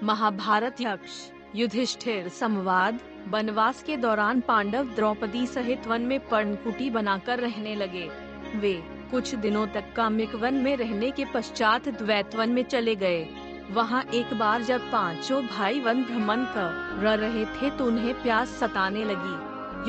महाभारत यक्ष युधिष्ठिर संवाद। वनवास के दौरान पांडव द्रौपदी सहित वन में पर्णकुटी बनाकर रहने लगे। वे कुछ दिनों तक काम्यक वन में रहने के पश्चात द्वैतवन में चले गए। वहां एक बार जब पांचों भाई वन भ्रमण कर रहे थे तो उन्हें प्यास सताने लगी।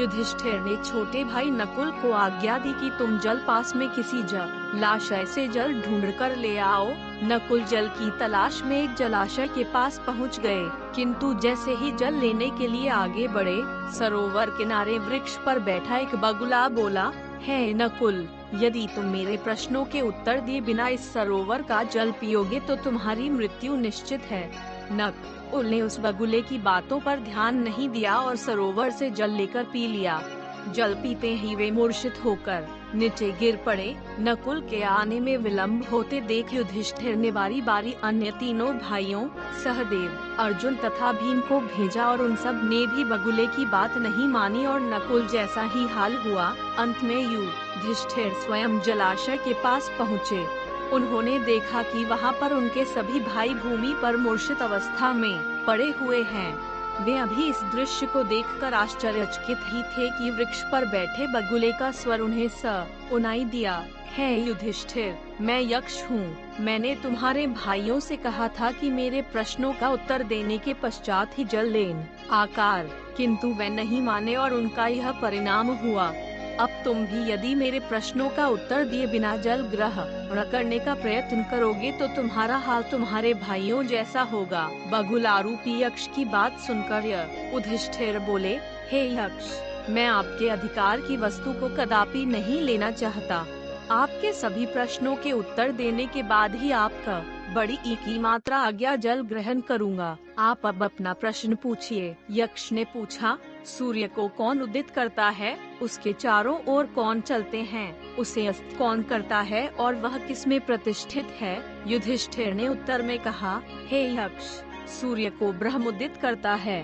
युधिष्ठिर ने छोटे भाई नकुल को आज्ञा दी कि तुम जल पास में किसी जलाशय से जल ढूंढ कर ले आओ। नकुल जल की तलाश में एक जलाशय के पास पहुंच गए, किंतु जैसे ही जल लेने के लिए आगे बढ़े, सरोवर किनारे वृक्ष पर बैठा एक बगुला बोला, हे नकुल, यदि तुम मेरे प्रश्नों के उत्तर दिए बिना इस सरोवर का जल पियोगे तो तुम्हारी मृत्यु निश्चित है। नकुल ने उस बगुले की बातों पर ध्यान नहीं दिया और सरोवर से जल लेकर पी लिया। जल पीते ही वे मूर्छित होकर नीचे गिर पड़े। नकुल के आने में विलंब होते देख युधिष्ठिर ने बारी बारी अन्य तीनों भाइयों सहदेव, अर्जुन तथा भीम को भेजा और उन सब ने भी बगुले की बात नहीं मानी और नकुल जैसा ही हाल हुआ। अंत में युधिष्ठिर स्वयं जलाशय के पास पहुँचे। उन्होंने देखा कि वहां पर उनके सभी भाई भूमि पर मूर्छित अवस्था में पड़े हुए हैं। वे अभी इस दृश्य को देखकर आश्चर्यचकित ही थे कि वृक्ष पर बैठे बगुले का स्वर उन्हें सुनाई दिया, हे युधिष्ठिर, मैं यक्ष हूँ। मैंने तुम्हारे भाइयों से कहा था कि मेरे प्रश्नों का उत्तर देने के पश्चात ही जल लेन आकार, किंतु वे नहीं माने और उनका यह परिणाम हुआ। अब तुम भी यदि मेरे प्रश्नों का उत्तर दिए बिना जल ग्रहण करने का प्रयत्न करोगे तो तुम्हारा हाल तुम्हारे भाइयों जैसा होगा। बगुलारूपी यक्ष की बात सुनकर युधिष्ठिर बोले, हे यक्ष, मैं आपके अधिकार की वस्तु को कदापि नहीं लेना चाहता। आपके सभी प्रश्नों के उत्तर देने के बाद ही आपका बड़ी की मात्रा आज्ञा जल ग्रहण करूंगा। आप अब अपना प्रश्न पूछिए। यक्ष ने पूछा, सूर्य को कौन उदित करता है? उसके चारों ओर कौन चलते हैं? उसे अस्त कौन करता है और वह किसमें प्रतिष्ठित है? युधिष्ठिर ने उत्तर में कहा, हे यक्ष, सूर्य को ब्रह्म उदित करता है।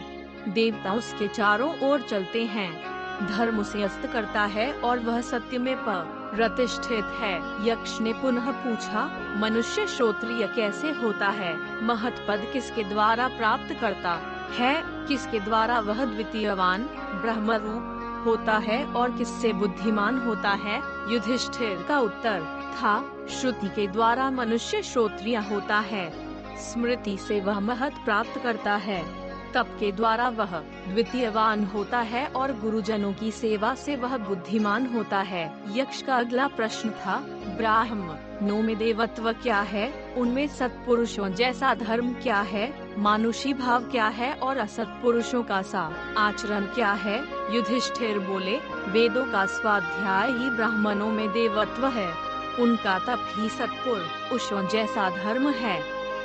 देवता उसके चारों ओर चलते हैं। धर्म उसे अस्त करता है और वह सत्य में प्रतिष्ठित है। यक्ष ने पुनः पूछा, मनुष्य श्रोत्रिय कैसे होता है? महत् पद किसके द्वारा प्राप्त करता है? किसके द्वारा वह द्वितीयवान ब्रह्म रूप होता है और किससे बुद्धिमान होता है? युधिष्ठिर का उत्तर था, श्रुति के द्वारा मनुष्य श्रोत्रिय होता है। स्मृति से वह महत् प्राप्त करता है। तप के द्वारा वह द्वितीयवान होता है और गुरुजनों की सेवा से वह बुद्धिमान होता है। यक्ष का अगला प्रश्न था, ब्राह्मणों में देवत्व क्या है? उनमें सत्पुरुषों जैसा धर्म क्या है? मानुषी भाव क्या है और असत्पुरुषों का सा आचरण क्या है? युधिष्ठिर बोले, वेदों का स्वाध्याय ही ब्राह्मणों में देवत्व है। उनका तप ही सत्पुरुषों जैसा धर्म है।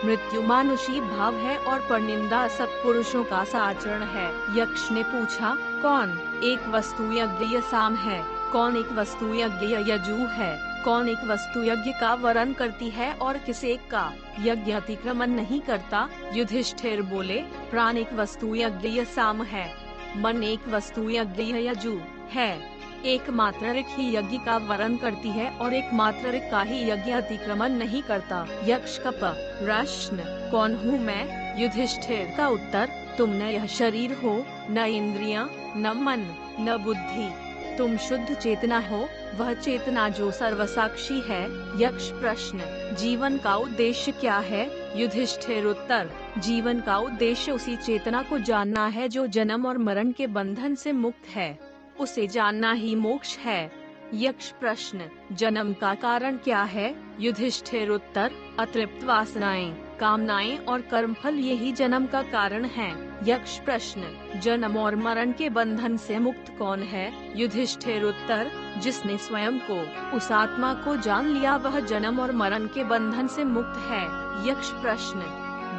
मृत्यु मानुषी भाव है और परनिंदा सत्पुरुषों का आचरण है। यक्ष ने पूछा, कौन एक वस्तु यज्ञ साम है? कौन एक वस्तु यज्ञ यजु है? कौन एक वस्तु यज्ञ का वरण करती है और किस एक का यज्ञ अतिक्रमण नहीं करता? युधिष्ठिर बोले, प्राण एक वस्तु यज्ञ साम है। मन एक वस्तु यज्ञ यजु है। एक मात्र ही यज्ञ का वरण करती है और एक मात्र का ही यज्ञ अतिक्रमण नहीं करता। यक्ष का प्रश्न, कौन हूँ मैं? युधिष्ठिर का उत्तर, तुम न यह शरीर हो, न इंद्रियां, न मन, न बुद्धि। तुम शुद्ध चेतना हो, वह चेतना जो सर्वसाक्षी है। यक्ष प्रश्न, जीवन का उद्देश्य क्या है? युधिष्ठिर उत्तर, जीवन का उद्देश्य उसी चेतना को जानना है जो जन्म और मरण के बंधन से मुक्त है। उसे जानना ही मोक्ष है। यक्ष प्रश्न, जन्म का कारण क्या है? युधिष्ठिर उत्तर, अतृप्त वासनाएं, कामनाएं और कर्मफल यही जन्म का कारण है। यक्ष प्रश्न, जन्म और मरण के बंधन से मुक्त कौन है? युधिष्ठिर उत्तर, जिसने स्वयं को उस आत्मा को जान लिया वह जन्म और मरण के बंधन से मुक्त है। यक्ष प्रश्न,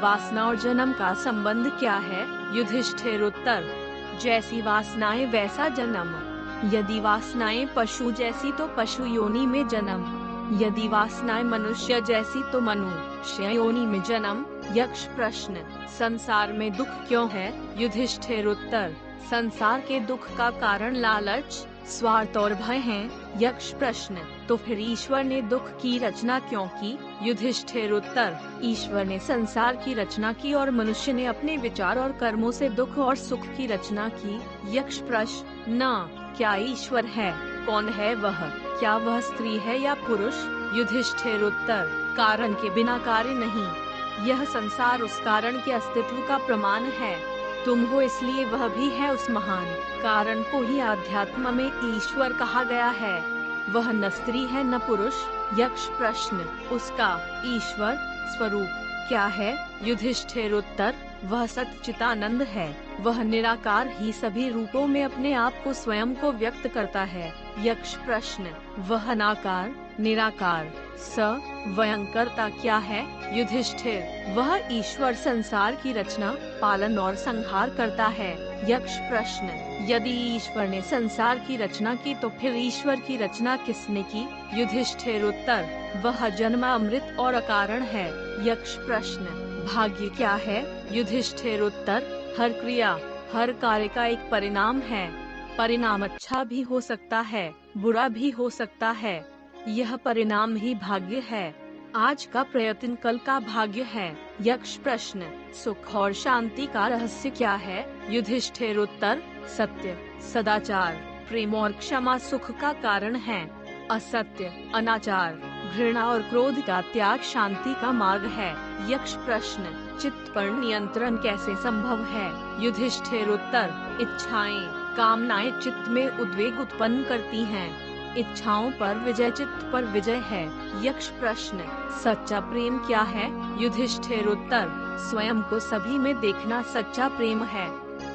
वासना और जन्म का संबंध क्या है? युधिष्ठिर उत्तर, जैसी वासनाएं वैसा जन्म। यदि वासनाएं पशु जैसी तो पशु योनि में जन्म। यदि वासनाएं मनुष्य जैसी तो मनुष्य योनि में जन्म। यक्ष प्रश्न, संसार में दुख क्यों है? युधिष्ठिर उत्तर, संसार के दुख का कारण लालच, स्वार्थ और भय हैं। यक्ष प्रश्न, तो फिर ईश्वर ने दुख की रचना क्यों की? युधिष्ठिर उत्तर, ईश्वर ने संसार की रचना की और मनुष्य ने अपने विचार और कर्मों से दुख और सुख की रचना की। यक्ष प्रश्न, न, क्या ईश्वर है? कौन है वह? क्या वह स्त्री है या पुरुष? युधिष्ठिर उत्तर, कारण के बिना कार्य नहीं। यह संसार उस कारण के अस्तित्व का प्रमाण है। तुम हो इसलिए वह भी है उस महान कारण को ही आध्यात्म में ईश्वर कहा गया है। वह न स्त्री है न पुरुष। यक्ष प्रश्न, उसका ईश्वर स्वरूप क्या है? युधिष्ठिर उत्तर, वह सच्चिदानंद है। वह निराकार ही सभी रूपों में अपने आप को स्वयं को व्यक्त करता है। यक्ष प्रश्न, वह नाकार निराकार स्वयंकर्ता क्या है? युधिष्ठिर, वह ईश्वर संसार की रचना पालन और संहार करता है। यक्ष प्रश्न, यदि ईश्वर ने संसार की रचना की तो फिर ईश्वर की रचना किसने की? युधिष्ठिर उत्तर, वह जन्म अमृत और अकारण है। यक्ष प्रश्न, भाग्य क्या है? युधिष्ठिर उत्तर, हर क्रिया हर कार्य का एक परिणाम है। परिणाम अच्छा भी हो सकता है, बुरा भी हो सकता है। यह परिणाम ही भाग्य है। आज का प्रयत्न कल का भाग्य है। यक्ष प्रश्न, सुख और शांति का रहस्य क्या है? युधिष्ठिर उत्तर, सत्य सदाचार प्रेम और क्षमा सुख का कारण है। असत्य अनाचार घृणा और क्रोध का त्याग शांति का मार्ग है। यक्ष प्रश्न, चित्त पर नियंत्रण कैसे संभव है? युधिष्ठिर उत्तर, इच्छाएं कामनाएं चित्त में उद्वेग उत्पन्न करती हैं। इच्छाओं पर विजय चित्त पर विजय है। यक्ष प्रश्न, सच्चा प्रेम क्या है? युधिष्ठिर उत्तर, स्वयं को सभी में देखना सच्चा प्रेम है।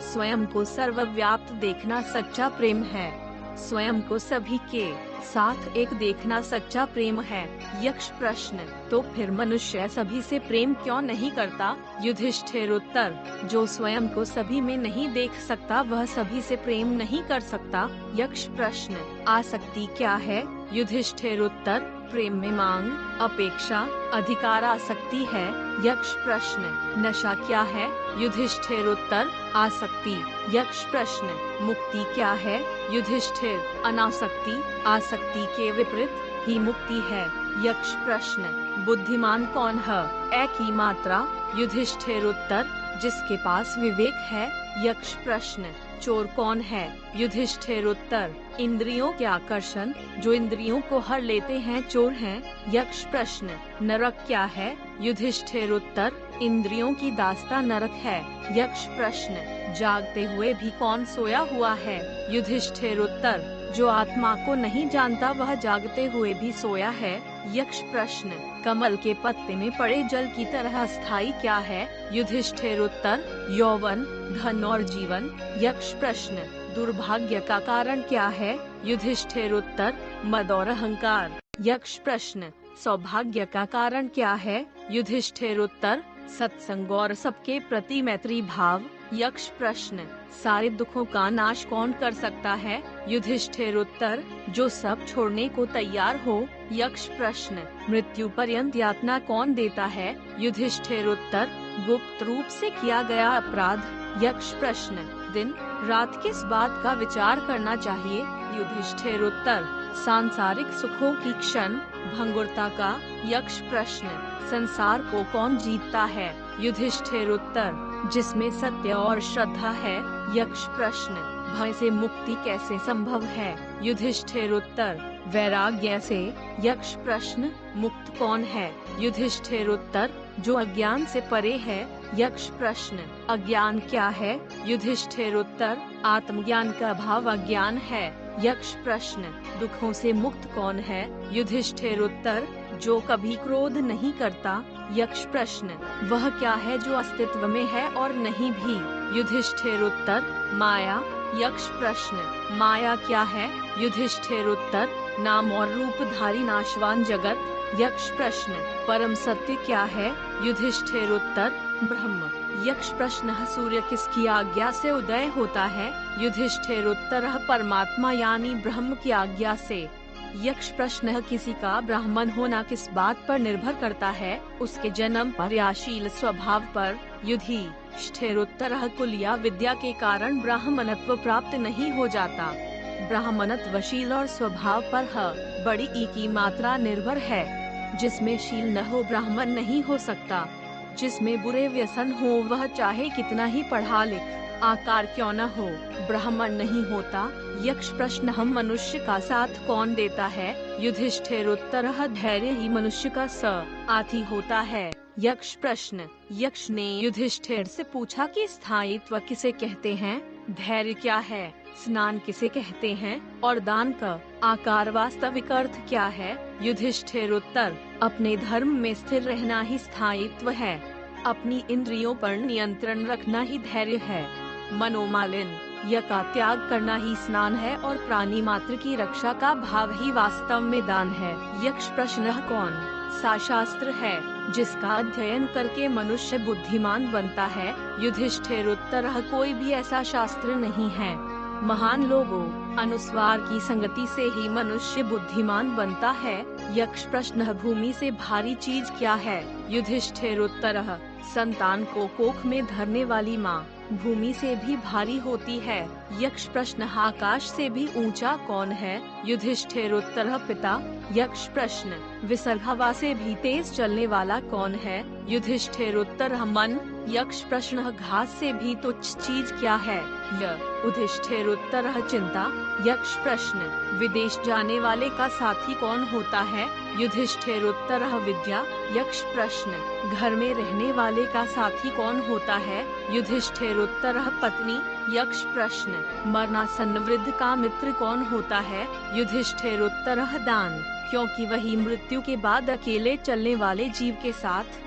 स्वयं को सर्वव्याप्त देखना सच्चा प्रेम है। स्वयं को सभी के साथ एक देखना सच्चा प्रेम है। यक्ष प्रश्न, तो फिर मनुष्य सभी से प्रेम क्यों नहीं करता? युधिष्ठिर उत्तर, जो स्वयं को सभी में नहीं देख सकता वह सभी से प्रेम नहीं कर सकता। यक्ष प्रश्न, आसक्ति क्या है? युधिष्ठिर उत्तर, प्रेम में मांग अपेक्षा अधिकार आसक्ति है। यक्ष प्रश्न, नशा क्या है? युधिष्ठिर उत्तर, आसक्ति। यक्ष प्रश्न, मुक्ति क्या है? युधिष्ठिर, अनासक्ति आसक्ति के विपरीत ही मुक्ति है। यक्ष प्रश्न, बुद्धिमान कौन है? एक ही मात्रा। युधिष्ठिर उत्तर, जिसके पास विवेक है। यक्ष प्रश्न, चोर कौन है? युधिष्ठिर उत्तर, इंद्रियों के आकर्षण जो इंद्रियों को हर लेते हैं चोर हैं। यक्ष प्रश्न, नरक क्या है? युधिष्ठिर उत्तर, इंद्रियों की दास्ता नरक है। यक्ष प्रश्न, जागते हुए भी कौन सोया हुआ है? युधिष्ठिर उत्तर, जो आत्मा को नहीं जानता वह जागते हुए भी सोया है। यक्ष प्रश्न, कमल के पत्ते में पड़े जल की तरह स्थायी क्या है? युधिष्ठिर उत्तर, यौवन धन और जीवन। यक्ष प्रश्न, दुर्भाग्य का कारण क्या है? युधिष्ठिर उत्तर, मद और अहंकार। यक्ष प्रश्न, सौभाग्य का कारण क्या है? युधिष्ठिर उत्तर, सत्संग और सबके प्रति मैत्री भाव। यक्ष प्रश्न, सारे दुखों का नाश कौन कर सकता है? युधिष्ठिर उत्तर, जो सब छोड़ने को तैयार हो। यक्ष प्रश्न, मृत्यु पर्यंत यातना कौन देता है? युधिष्ठिर उत्तर, गुप्त रूप से किया गया अपराध। यक्ष प्रश्न, दिन रात किस बात का विचार करना चाहिए? युधिष्ठिर उत्तर, सांसारिक सुखों की क्षण भंगुरता का। यक्ष प्रश्न, संसार को कौन जीतता है? युधिष्ठिर उत्तर, जिसमें सत्य और श्रद्धा है। यक्ष प्रश्न, भय से मुक्ति कैसे संभव है? युधिष्ठिर उत्तर, वैराग्य से। यक्ष प्रश्न, मुक्त कौन है? युधिष्ठिर उत्तर, जो अज्ञान से परे है। यक्ष प्रश्न, अज्ञान क्या है? युधिष्ठिर उत्तर, आत्मज्ञान का अभाव अज्ञान है। यक्ष प्रश्न, दुखों से मुक्त कौन है? युधिष्ठिर उत्तर, जो कभी क्रोध नहीं करता। यक्ष प्रश्न, वह क्या है जो अस्तित्व में है और नहीं भी? युधिष्ठिर उत्तर, माया। यक्ष प्रश्न, माया क्या है? युधिष्ठिर उत्तर, नाम और रूपधारी नाशवान जगत। यक्ष प्रश्न, परम सत्य क्या है? युधिष्ठिर उत्तर, ब्रह्म। यक्ष प्रश्न, सूर्य किसकी आज्ञा से उदय होता है? युधिष्ठिर उत्तर, परमात्मा यानी ब्रह्म की आज्ञा से। यक्ष प्रश्न, किसी का ब्राह्मण होना किस बात पर निर्भर करता है? उसके जन्म पर या शील स्वभाव पर? युधिष्ठिर उत्तर, कुल या विद्या के कारण ब्राह्मणत्व प्राप्त नहीं हो जाता। ब्राह्मणत्व शील और स्वभाव पर बड़ी ई की मात्रा निर्भर है। जिसमें शील न हो ब्राह्मण नहीं हो सकता। जिसमें बुरे व्यसन हो वह चाहे कितना ही पढ़ा लिख आकार क्यों न हो, ब्राह्मण नहीं होता। यक्ष प्रश्न हम मनुष्य का साथ कौन देता है? युधिष्ठिर उत्तर धैर्य ही मनुष्य का साथी होता है। यक्ष प्रश्न यक्ष ने युधिष्ठिर से पूछा कि स्थायित्व किसे कहते हैं, धैर्य क्या है, स्नान किसे कहते हैं और दान का आकार वास्तविक अर्थ क्या है? युधिष्ठिर उत्तर अपने धर्म में स्थिर रहना ही स्थायित्व है। अपनी इंद्रियों पर नियंत्रण रखना ही धैर्य है। मनोमालिन्य का त्याग करना ही स्नान है और प्राणी मात्र की रक्षा का भाव ही वास्तव में दान है। यक्ष प्रश्न कौन सा शास्त्र है जिसका अध्ययन करके मनुष्य बुद्धिमान बनता है? युधिष्ठिर उत्तर कोई भी ऐसा शास्त्र नहीं है। महान लोगों अनुस्वार की संगति से ही मनुष्य बुद्धिमान बनता है। यक्ष प्रश्न भूमि से भारी चीज क्या है? युधिष्ठिर उत्तर संतान को कोख में धरने वाली माँ भूमि से भी भारी होती है। यक्ष प्रश्न आकाश से भी ऊंचा कौन है? युधिष्ठिर उत्तर पिता। यक्ष प्रश्न विसर्ग हवा से भी तेज चलने वाला कौन है? युधिष्ठिर उत्तर मन। यक्ष प्रश्न घास से भी तुच्छ चीज क्या है? युधिष्ठिर उत्तर चिंता। यक्ष प्रश्न विदेश जाने वाले का साथी कौन होता है? युधिष्ठिर उत्तर विद्या। यक्ष प्रश्न घर में रहने वाले का साथी कौन होता है? युधिष्ठिर उत्तर पत्नी। यक्ष प्रश्न मरणासन्न वृद्ध का मित्र कौन होता है? युधिष्ठिर उत्तर दान, क्योंकि वही मृत्यु के बाद अकेले चलने वाले जीव के साथ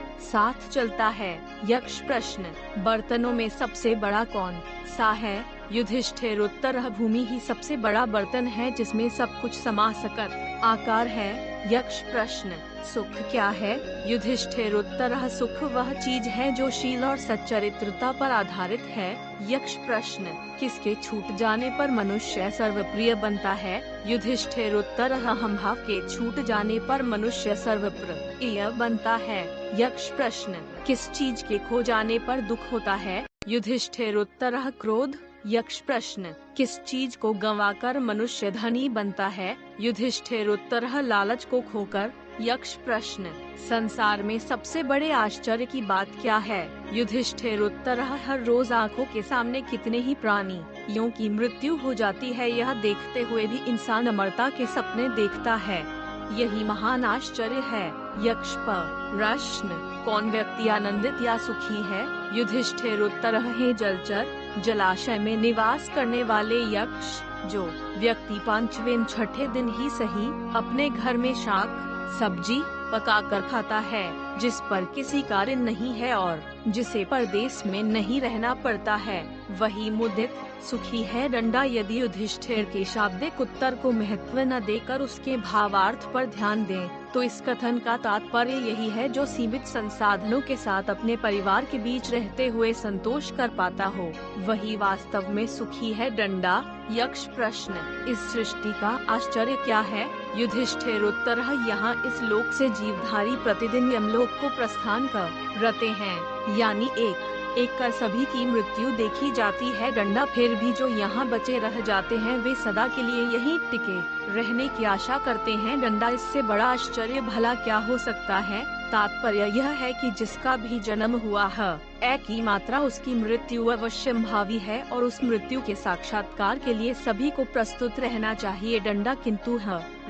चलता है। यक्ष प्रश्न बर्तनों में सबसे बड़ा कौन सा है? युधिष्ठिर उत्तर भूमि ही सबसे बड़ा बर्तन है जिसमें सब कुछ समा सकत आकार है। यक्ष प्रश्न सुख क्या है? युधिष्ठिर उत्तर सुख वह चीज है जो शील और सच्चरित्रता पर आधारित है। यक्ष प्रश्न किसके छूट जाने पर मनुष्य सर्वप्रिय बनता है? युधिष्ठिर उत्तर अहंभाव के छूट जाने पर मनुष्य सर्वप्रिय बनता है। यक्ष प्रश्न किस चीज के खो जाने पर दुख होता है? युधिष्ठिर उत्तर क्रोध। यक्ष प्रश्न किस चीज को गंवाकर मनुष्य धनी बनता है? युधिष्ठिर उत्तर लालच को खोकर। यक्ष प्रश्न संसार में सबसे बड़े आश्चर्य की बात क्या है? युधिष्ठिर उत्तर हर रोज आंखों के सामने कितने ही प्राणियों की मृत्यु हो जाती है, यह देखते हुए भी इंसान अमरता के सपने देखता है, यही महान आश्चर्य है। यक्ष प्रश्न कौन व्यक्ति आनंदित या सुखी है? युधिष्ठिर उत्तर है जलचर, जलाशय में निवास करने वाले यक्ष। जो व्यक्ति पांचवें छठे दिन ही सही अपने घर में शाक सब्जी पकाकर खाता है, जिस पर किसी कार्य नहीं है और जिसे परदेश में नहीं रहना पड़ता है, वही मुदित सुखी है। डंडा यदि युधिष्ठिर के शाब्दिक उत्तर को महत्व न देकर उसके भावार्थ पर ध्यान दें, तो इस कथन का तात्पर्य यही है, जो सीमित संसाधनों के साथ अपने परिवार के बीच रहते हुए संतोष कर पाता हो, वही वास्तव में सुखी है। डंडा। यक्ष प्रश्न इस सृष्टि का आश्चर्य क्या है? युधिष्ठिर उत्तर यहाँ इस लोक से जीवधारी प्रतिदिन यमलोक को प्रस्थान करते हैं, यानी एक कर सभी की मृत्यु देखी जाती है। डंडा फिर भी जो यहाँ बचे रह जाते हैं वे सदा के लिए यहीं टिके रहने की आशा करते हैं। डंडा इससे बड़ा आश्चर्य भला क्या हो सकता है? तात्पर्य यह है कि जिसका भी जन्म हुआ है, एक ही मात्रा उसकी मृत्यु अवश्यंभावी है और उस मृत्यु के साक्षात्कार के लिए सभी को प्रस्तुत रहना चाहिए। डंडा किंतु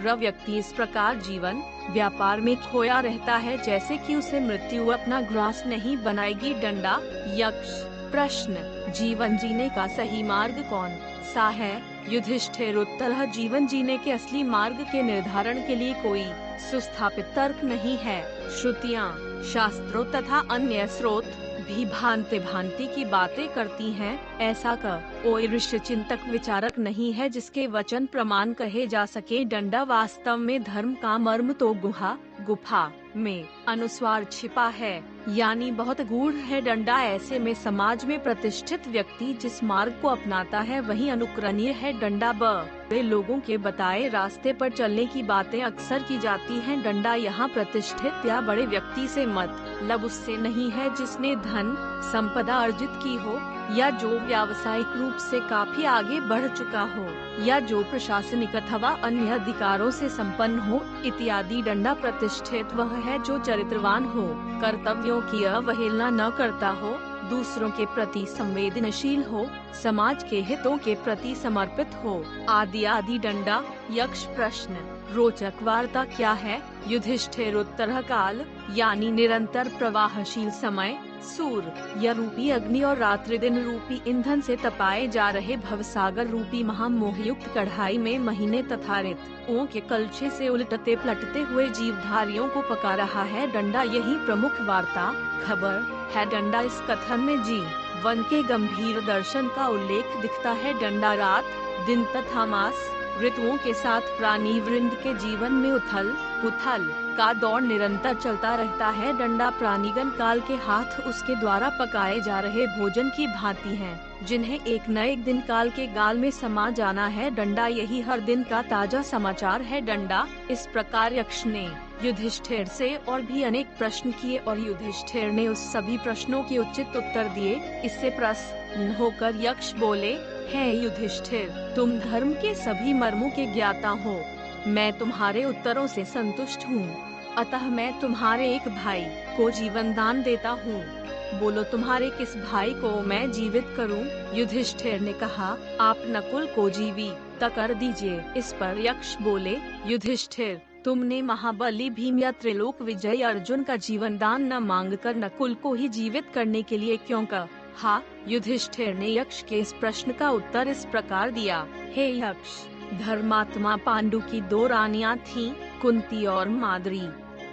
व्यक्ति इस प्रकार जीवन व्यापार में खोया रहता है जैसे कि उसे मृत्यु अपना ग्रास नहीं बनाएगी। डंडा। यक्ष प्रश्न जीवन जीने का सही मार्ग कौन सा है? युधिष्ठिर उत्तर जीवन जीने के असली मार्ग के निर्धारण के लिए कोई सुस्थापित तर्क नहीं है। श्रुतियाँ, शास्त्रों तथा अन्य स्रोत भी भांति की बातें करती हैं। ऐसा कोई ऋषि चिंतक विचारक नहीं है जिसके वचन प्रमाण कहे जा सके। डंडा वास्तव में धर्म का मर्म तो गुफा में अनुस्वार छिपा है, यानी बहुत गूढ़ है। डंडा ऐसे में समाज में प्रतिष्ठित व्यक्ति जिस मार्ग को अपनाता है वही अनुकरणीय है। डंडा बड़े लोगों के बताए रास्ते पर चलने की बातें अक्सर की जाती हैं। डंडा यहाँ प्रतिष्ठित या बड़े व्यक्ति से मतलब उससे नहीं है जिसने धन संपदा अर्जित की हो, या जो व्यावसायिक रूप से काफी आगे बढ़ चुका हो, या जो प्रशासनिक अथवा अन्य अधिकारों से संपन्न हो इत्यादि। दंडा प्रतिष्ठित वह है जो चरित्रवान हो, कर्तव्यों की अवहेलना न करता हो, दूसरों के प्रति संवेदनशील हो, समाज के हितों के प्रति समर्पित हो, आदि आदि। दंडा यक्ष प्रश्न: रोचक वार्ता क्या है? युधिष्ठिर उत्तर: काल यानी निरंतर प्रवाहशील समय, सूर्य रूपी अग्नि और रात्रि दिन रूपी ईंधन से तपाए जा रहे भवसागर रूपी महामोहयुक्त कढ़ाई में महीने तथा ऋतुओं के कलछे से उलटते पलटते हुए जीवधारियों को पका रहा है। दंडा यही प्रमुख वार्ता खबर है। दंडा इस कथन में जीवन के गंभीर दर्शन का उल्लेख दिखता है। दंडा रात दिन तथा मास ऋतुओं के साथ प्राणी वृंद के जीवन में उथल पुथल का दौर निरंतर चलता रहता है। दंडा प्राणीगण काल के हाथ उसके द्वारा पकाए जा रहे भोजन की भांति हैं, जिन्हें एक न एक दिन काल के गाल में समा जाना है। दंडा यही हर दिन का ताजा समाचार है। दंडा इस प्रकार यक्ष ने युधिष्ठिर से और भी अनेक प्रश्न किए और युधिष्ठिर ने उस सभी प्रश्नों के उचित उत्तर दिए। इससे प्रसन्न होकर यक्ष बोले, हे युधिष्ठिर, तुम धर्म के सभी मर्मों के ज्ञाता हो। मैं तुम्हारे उत्तरों से संतुष्ट हूँ, अतः मैं तुम्हारे एक भाई को जीवन दान देता हूँ। बोलो, तुम्हारे किस भाई को मैं जीवित करूँ? युधिष्ठिर ने कहा, आप नकुल को जीवित कर दीजिए। इस पर यक्ष बोले, युधिष्ठिर, तुमने महाबली भीम या त्रिलोक विजयी अर्जुन का जीवन दान न मांगकर नकुल को ही जीवित करने के लिए क्यों कहा? युधिष्ठिर ने यक्ष के इस प्रश्न का उत्तर इस प्रकार दिया, हे यक्ष, धर्मात्मा पांडु की 2 रानियां थीं, कुंती और माद्री।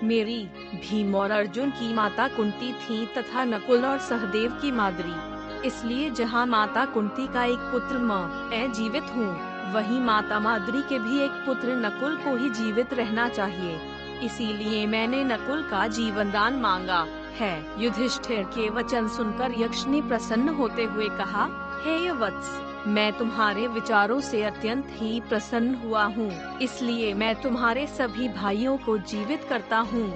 मेरी भीम और अर्जुन की माता कुंती थी तथा नकुल और सहदेव की माद्री। इसलिए जहाँ माता कुंती का एक पुत्र मैं जीवित हूँ, वहीं माता माद्री के भी एक पुत्र नकुल को ही जीवित रहना चाहिए। इसीलिए मैंने नकुल का जीवन दान मांगा है। युधिष्ठिर के वचन सुनकर यक्ष ने प्रसन्न होते हुए कहा, हे वत्स, मैं तुम्हारे विचारों से अत्यंत ही प्रसन्न हुआ हूँ, इसलिए मैं तुम्हारे सभी भाइयों को जीवित करता हूँ।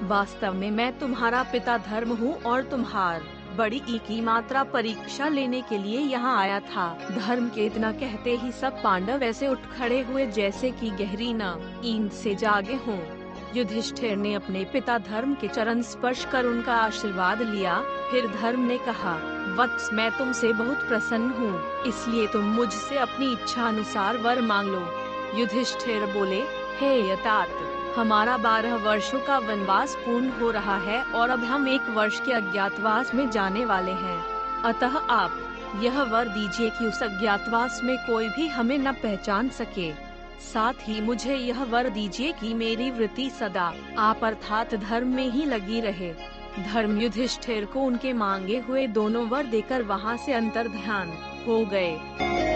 वास्तव में मैं तुम्हारा पिता धर्म हूँ और तुम्हार बड़ी की मात्रा परीक्षा लेने के लिए यहाँ आया था। धर्म के इतना कहते ही सब पांडव ऐसे उठ खड़े हुए जैसे कि गहरी नींद से जागे हों। युधिष्ठिर ने अपने पिता धर्म के चरण स्पर्श कर उनका आशीर्वाद लिया। फिर धर्म ने कहा, वत्स, मैं तुमसे बहुत प्रसन्न हूँ, इसलिए तुम मुझसे अपनी इच्छा अनुसार वर मांग लो। युधिष्ठिर बोले, हे यतात, हमारा 12 वर्षों का वनवास पूर्ण हो रहा है और अब हम 1 वर्ष के अज्ञातवास में जाने वाले हैं। अतः आप यह वर दीजिए कि उस अज्ञातवास में कोई भी हमें न पहचान सके। साथ ही मुझे यह वर दीजिए कि मेरी वृत्ति सदा आप अर्थात धर्म में ही लगी रहे। धर्म युधिष्ठिर को उनके मांगे हुए दोनों वर देकर वहां से अंतर्ध्यान हो गए।